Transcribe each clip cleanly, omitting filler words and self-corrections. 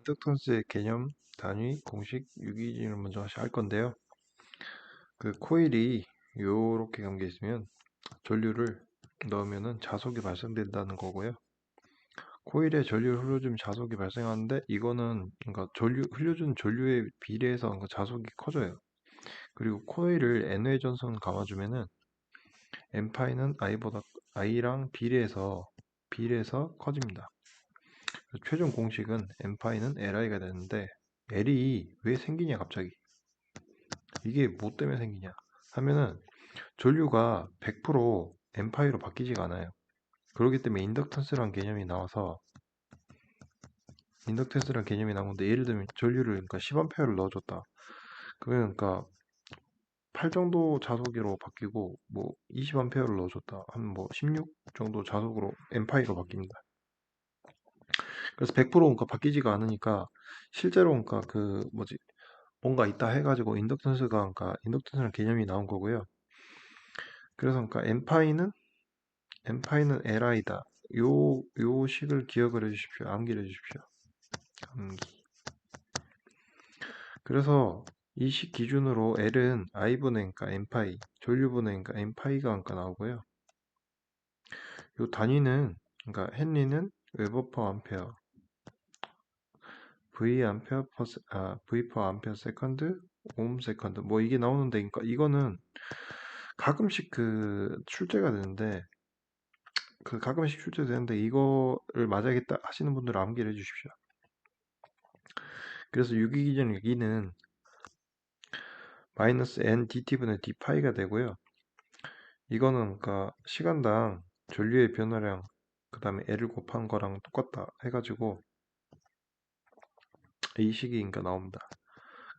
인덕턴스의 개념, 단위, 공식, 유기준을 먼저 할 건데요. 그 코일이 요렇게 감겨 있으면 전류를 넣으면은 자속이 발생된다는 거고요. 코일에 전류를 흘려주면 자속이 발생하는데 이거는 그러니까 흘려준 전류에 비례해서 그러니까 자속이 커져요. 그리고 코일을 N웨이 전선 감아주면은 N파이는 I랑 비례해서 커집니다. 최종 공식은 N파이는 Li가 되는데 L이 왜 생기냐 갑자기 이게 뭐 때문에 생기냐 하면은 전류가 100% N파이로 바뀌지가 않아요. 그렇기 때문에 인덕턴스란 개념이 나오는데 예를 들면 전류를 그러니까 10A를 넣어줬다. 그러면 그러니까 8 정도 자속으로 바뀌고 뭐 20A를 넣어줬다. 한 뭐 16 정도 자속으로 N파이로 바뀝니다. 그래서 100% 그러니까 바뀌지가 않으니까 실제로 그러니까 그 뭐지 뭔가 있다 해가지고 인덕턴스라는 개념이 나온 거고요. 그래서 그러니까 N파이는 Li다. 요 식을 기억을 해주십시오. 암기를 해주십시오. 암기. 그래서 이 식 기준으로 L은 I분의 그러니까 N파이, 전류분의 그러니까 N파이가 그러니까 나오고요. 요 단위는 그러니까 헨리는 웨버 퍼 암페어, V 퍼 암페어 세컨드, 옴 세컨드 뭐 이게 나오는데 그러니까 이거는 가끔씩 그 출제가 되는데 이거를 맞아야겠다 하시는 분들은 암기를 해주십시오. 그래서 유기기전 유기는 마이너스 n dt분의 d파이가 되고요. 이거는 그러니까 시간당 전류의 변화량 그 다음에 L을 곱한 거랑 똑같다 해가지고 이 식이 그러니까 나옵니다.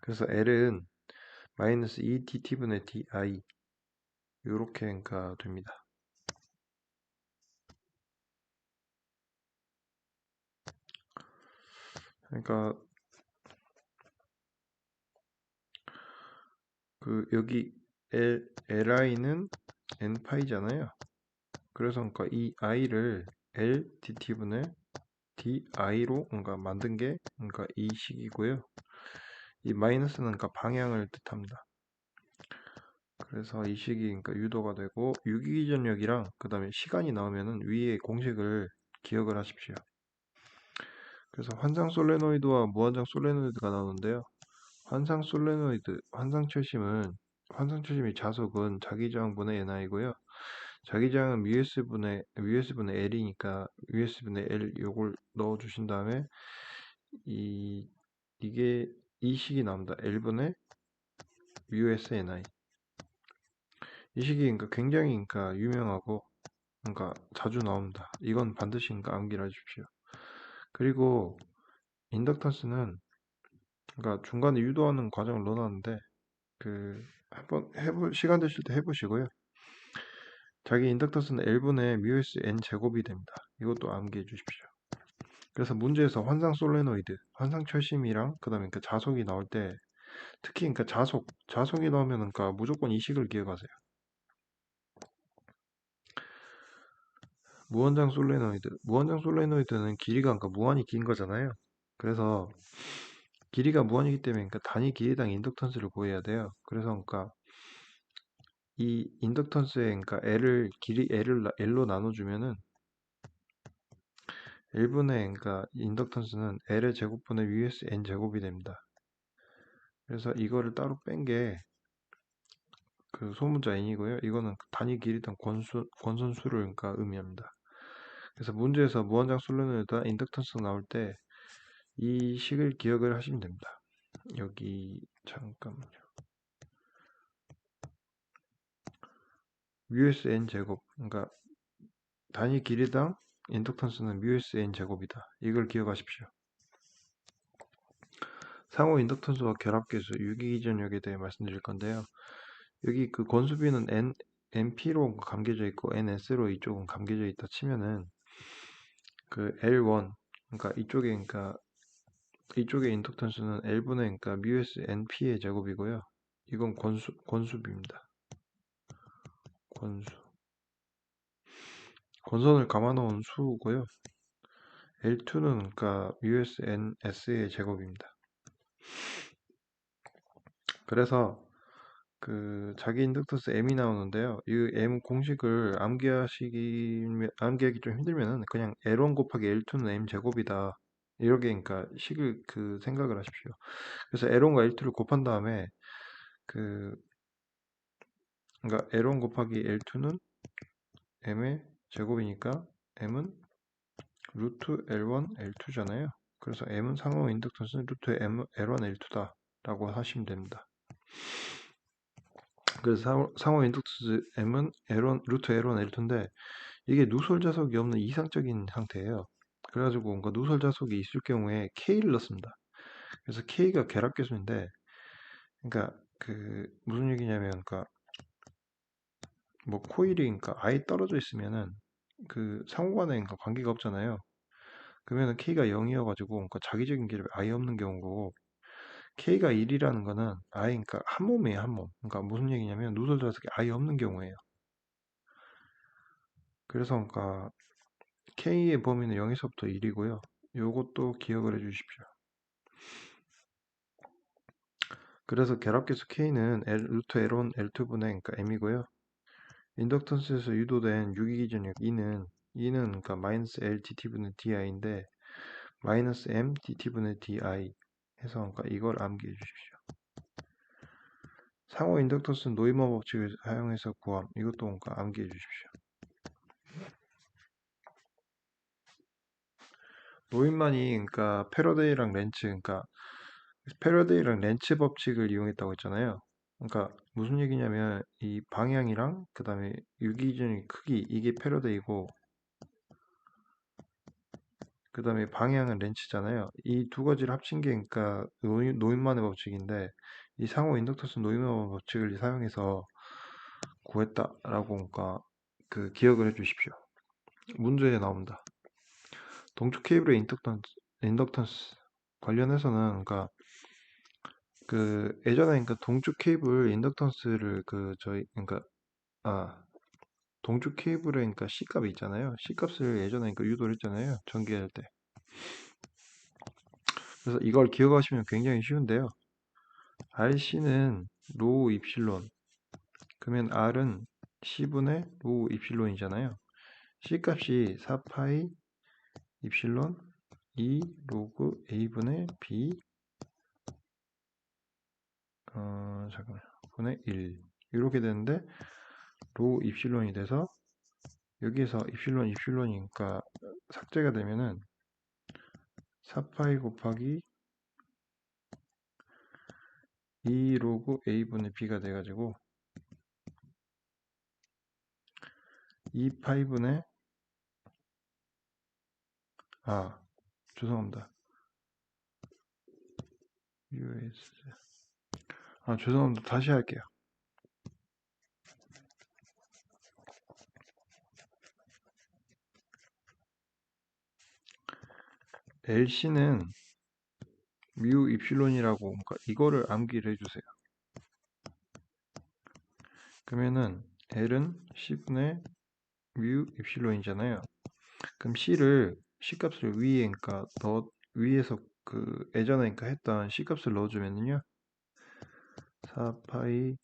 그래서 L은 마이너스 2 dt분의 di 요렇게 그러니까 됩니다. 그러니까 그 여기 li는 n파이잖아요. 그래서 그러니까 이 i를 L dt분의 di로 그러니까 만든 게 그러니까 이 식이고요. 이 마이너스는 그러니까 방향을 뜻합니다. 그래서 이 식이 그러니까 유도가 되고 유기전력이랑 그 다음에 시간이 나오면은 위에 공식을 기억을 하십시오. 그래서 환상 솔레노이드와 무한정 솔레노이드가 나오는데요. 환상철심이 자속은 자기저항분의 NI고요. 자기저항은 뮤S분의 L이니까 뮤S분의 L 요걸 넣어주신 다음에 이게 이 식이 나옵니다. L분의 뮤S NI. 이 식이 그러니까 굉장히 그러니까 유명하고 그러니까 자주 나옵니다. 이건 반드시 그러니까 암기를 해주십시오. 그리고 인덕턴스는 그러니까 중간에 유도하는 과정을 넣어놨는데 그 한번 시간 되실 때 해보시고요. 자기 인덕턴스는 L분의 뮤스 N 제곱이 됩니다. 이것도 암기해 주십시오. 그래서 문제에서 환상 솔레노이드, 환상 철심이랑 그 다음에 그 자속이 나올 때 특히 그러니까 자속이 나오면 그러니까 무조건 이 식을 기억하세요. 무한정 솔레노이드는 길이가 그러니까 무한히 긴 거잖아요. 그래서 길이가 무한이기 때문에 그러니까 단위 길이당 인덕턴스를 구해야 돼요. 그래서 그러니까 이 인덕턴스의 그러니까 L로 나눠주면은 그러니까 인덕턴스는 L의 제곱분의 US N 제곱이 됩니다. 그래서 이거를 따로 뺀 게 그 소문자 N이고요. 이거는 단위 길이당 권선수를 그러니까 의미합니다. 그래서 문제에서 무한정 솔레노이드와 인덕턴스 나올 때 이 식을 기억을 하시면 됩니다. 여기 잠깐만요. 뮤스 n 제곱 그러니까 단위 길이당 인덕턴스는 뮤스 n 제곱이다. 이걸 기억하십시오. 상호 인덕턴스와 결합계수 유기기전력에 대해 말씀드릴 건데요. 여기 그 권수비는 NP로 감겨져 있고 NS로 이쪽은 감겨져 있다 치면은 그 L1 그러니까 이쪽의 인덕턴스는 L분의 그러니까 뮤스 NP의 제곱이고요. 이건 권수비입니다. 권선을 감아놓은 수고요. L2는 그러니까 USNS의 제곱입니다. 그래서 그 자기 인덕턴스 M이 나오는데요. 이 M 공식을 암기하기 좀 힘들면은 그냥 L1 곱하기 L2는 M 제곱이다. 이렇게 그러니까 식을 그 생각을 하십시오. 그래서 L1과 L2를 곱한 다음에 그 그러니까 L1 곱하기 L2는 M의 제곱이니까 M은 루트 L1 L2잖아요. 그래서 M은 상호 인덕턴스는 루트 M L1 L2다 라고 하시면 됩니다. 그래서 상호 인덕턴스 M은 L1 루트 L1 L2인데 이게 누설 자석이 없는 이상적인 상태예요. 그래가지고 뭔가 누설 자석이 있을 경우에 K를 넣습니다. 그래서 K가 결합계수인데, 그러니까 그 무슨 얘기냐면, 그러니까 뭐 코일이 그러니까 아예 떨어져 있으면은 그 상호간에 그러니까 관계가 없잖아요. 그러면은 K가 0이어가지고 그러니까 자기적인 결합이 아예 없는 경우고, K가 1이라는 거는 아예 그러니까 한 몸이에요, 한 몸. 그러니까 무슨 얘기냐면 누설 자석이 아예 없는 경우예요. 그래서 그러니까 K의 범위는 0에서부터 1이고요. 요것도 기억을 해주십시오. 그래서 결합계수 K는 루트 L1, L2분의 그러니까 M이고요. 인덕턴스에서 유도된 유기기전력 E는 그러니까 마이너스 L dt분의 di인데 마이너스 M dt분의 di 해서 그러니까 이걸 암기해 주십시오. 상호 인덕턴스 노이먼 법칙을 사용해서 구함. 이것도 그러니까 암기해 주십시오. 노이먼이 그러니까 패러데이랑 렌츠 법칙을 이용했다고 했잖아요. 그러니까 무슨 얘기냐면 이 방향이랑 그다음에 유기전의 크기 이게 패러데이고 그다음에 방향은 렌치잖아요. 이 두 가지를 합친 게 그러니까 노인만의 법칙인데 이 상호 인덕터스 노인만 법칙을 사용해서 구했다라고 그러니까 그 기억을 해주십시오. 문제에 나옵니다. 동축 케이블의 인덕턴스 관련해서는 그러니까 그 예전에 그러니까 동축 케이블 인덕턴스를 그 저희 그러니까 아 동축 케이블의 그러니까 C 값이 있잖아요. C 값을 예전에 그러니까 유도를 했잖아요. 전기할 때. 그래서 이걸 기억하시면 굉장히 쉬운데요. RC는 로우 입실론. 그러면 R은 C분의 로우 입실론이잖아요. C 값이 4파이 입실론 2 로그 A분의 B 잠깐만 분의 1 이렇게 되는데 로우 입실론이 돼서 여기에서 입실론이니까 삭제가 되면은 4파이 곱하기 2 로그 A분의 B가 돼가지고 2파이분의 죄송합니다. US 죄송합니다. 다시 할게요. LC는 뮤 입실론이라고 그러니까 이거를 암기를 해주세요. 그러면은 L은 C분의 뮤 입실론이잖아요. 그럼 C 값을 위에 그러니까 위에서 그 예전에 그러니까 했던 C 값을 넣어주면은요 4파이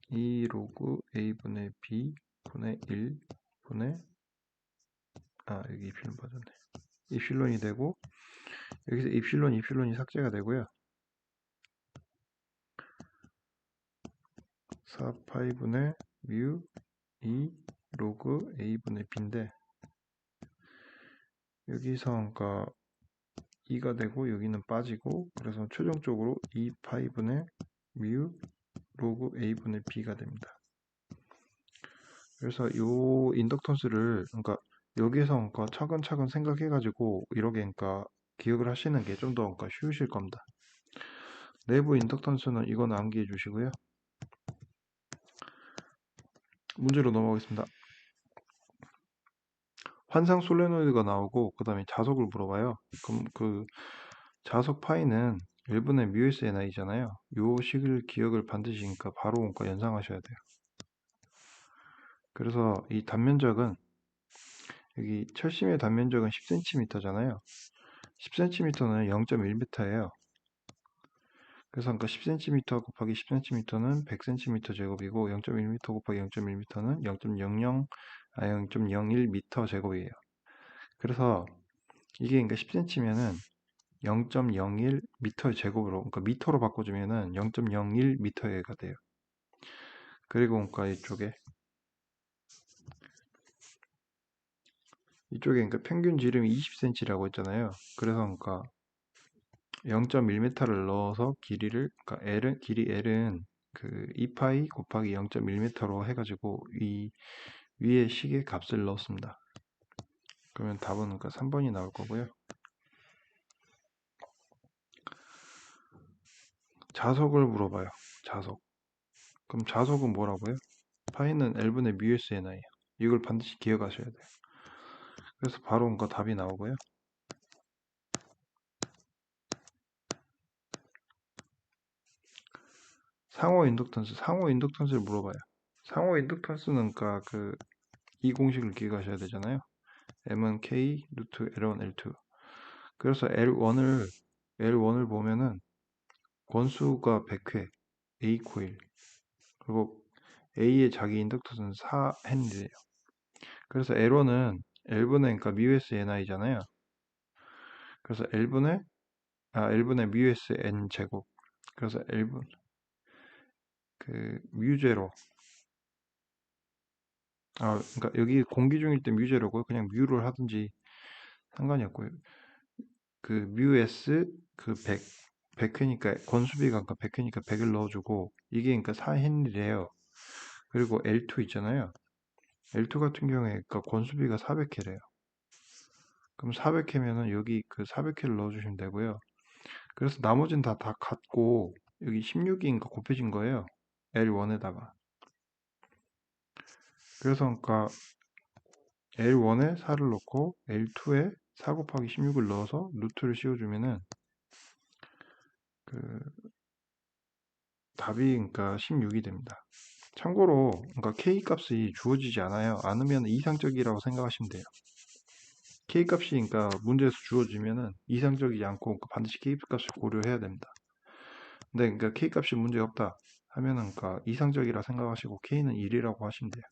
2 로그 A분의 B 분의 1 분의 여기 입실론 빠졌네. 입실론이 되고 여기서 입실론이 삭제가 되고요. 4파이분의 뮤 2 로그 A분의 B인데 여기서 그러니까 2가 되고 여기는 빠지고 그래서 최종적으로 2파이분의 뮤 로그 A분의 B가 됩니다. 그래서 요 인덕턴스를 그러니까 여기에서 그러니까 차근차근 생각해가지고 이렇게 그러니까 기억을 하시는 게 좀 더 그러니까 쉬우실 겁니다. 내부 인덕턴스는 이건 암기해 주시고요. 문제로 넘어가겠습니다. 환상 솔레노이드가 나오고 그 다음에 자석을 물어봐요. 그럼 그 자석 파이는 1분의 뮤스 ni잖아요. 요 식을 기억을 반드시 그러니까 바로 그러니까 연상하셔야 돼요. 그래서 이 단면적은 여기 철심의 단면적은 10cm잖아요. 10cm는 0.1m예요. 그래서 그러니까 10cm 곱하기 10cm는 100cm 제곱이고 0.1m 곱하기 0.1m는 0.01m 제곱이에요. 그래서 이게 그러니까 10cm면은 0.01m 제곱으로 그러니까 미터로 바꿔주면은 0.01m가 돼요. 그리고 그러니까 이쪽에 그러니까 평균 지름이 20cm라고 했잖아요. 그래서 그러니까 0.1m를 넣어서 그러니까 길이 L은 그 2파이 곱하기 0.1m로 해가지고 이 위에 식의 값을 넣었습니다. 그러면 답은 그러니까 3번이 나올 거고요. 자속을 물어봐요. 자속. 그럼 자속은 뭐라고요? 파이는 L분의 뮤에스 NI예요. 이걸 반드시 기억하셔야 돼요. 그래서 바로 그러니까 답이 나오고요. 상호 인덕턴스를 물어봐요. 상호 인덕턴스는 그러니까 이 공식을 기억하셔야 되잖아요. M은 K 루트 L1 L2. 그래서 L1을 보면은 권수가 100회 A 코일 그리고 A의 자기 인덕턴스는 4헨리래요. 그래서 L1은 L분의 그러니까 뮤에스 NI잖아요. 그래서 L분의 뮤에스 N 제곱. 그래서 L분 뮤제로. 그러니까 여기 공기 중일 때 뮤제로고요. 그냥 뮤를 하든지 상관이 없고요. 뮤S 100회니까 권수비가 그러니까 100회니까 100을 넣어주고 이게 그러니까 4헨리래요. 그리고 L2 있잖아요. L2 같은 경우에 그러니까 권수비가 400회래요. 그럼 400회면은 여기 400회를 넣어주시면 되고요. 그래서 나머지는 다 같고 여기 16인가 곱해진 거예요. L1에다가. 그래서 그러니까 L1에 4를 넣고 L2에 4 곱하기 16을 넣어서 루트를 씌워주면은 답이 그러니까 16이 됩니다. 참고로 그러니까 K 값이 주어지지 않아요. 않으면 이상적이라고 생각하시면 돼요. K 값이 그러니까 문제에서 주어지면은 이상적이지 않고 그러니까 반드시 K 값을 고려해야 됩니다. 근데 그러니까 K 값이 문제 없다 하면은 그러니까 이상적이라 생각하시고 K는 1이라고 하시면 돼요.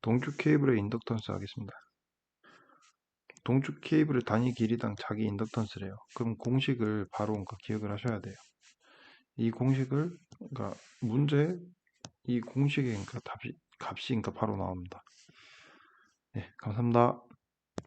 동축 케이블의 인덕턴스 하겠습니다. 동축 케이블의 단위 길이당 자기 인덕턴스래요. 그럼 공식을 바로 그러니까 기억을 하셔야 돼요. 이 공식을 그러니까 이 공식의 그러니까 값이 그러니까 바로 나옵니다. 네, 감사합니다.